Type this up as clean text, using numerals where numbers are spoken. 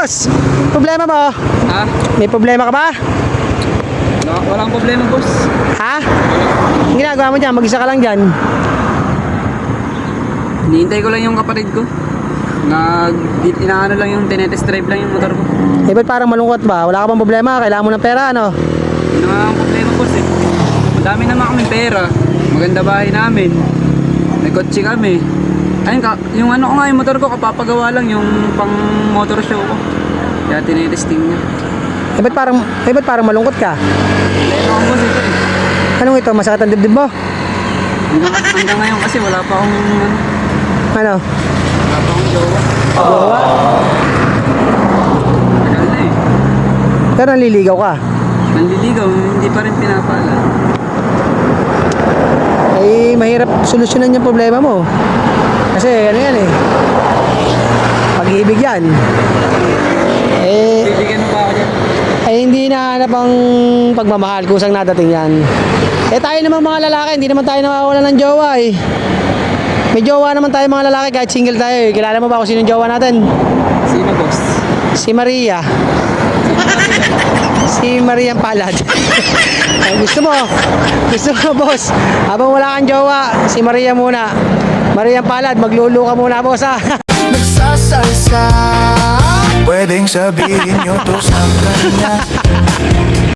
boss. Problema mo? Ha? May problema ka ba? Walang problema, boss. Ha? Ang ginagawa mo dyan? Mag-isa ka lang dyan. Hinihintay ko lang yung kapatid ko. Inaano lang yung tinetest drive lang yung motor ko. Eh, ba't parang malungkot ba? Wala ka bang problema? Kailangan mo ng pera, ano? Yun naman ang problema, boss eh. Madami naman kami pera. Maganda bahay namin. May kotse kami. Ayun, yung ano ko nga, yung motor ko, kapapagawa lang yung pang motor show ko. Kaya tinetesting niya. Ba't parang malungkot ka? Problema ko, boss, ito eh. Anong ito? Masakit ang dibdib mo? Hanggang ngayon kasi wala pa akong Ano? wala pa akong jowa. Jowa? Tagal na eh. Pero naliligaw ka. Manliligaw, hindi pa rin pinapala. Ay, mahirap solusyonan yung problema mo. Kasi ano yan eh. Pag-ibig yan. Bibigyan mo ba ako dyan? Ay hindi nahanap ang pagmamahal kung saan nadating yan. Eh tayo naman mga lalaki, hindi naman tayo nawawalan ng jowa eh. May jowa naman tayo mga lalaki kahit single tayo eh. Kilala mo ba kung sino yung jowa natin? Sino, boss? Si Maria. Si Maria Palad. Ay, gusto mo, boss. Habang wala kang jowa, si Maria muna. Maria Palad, maglulu ka muna, boss ha. Nagsasalsa, pwedeng sabihin nyo to sa kanya.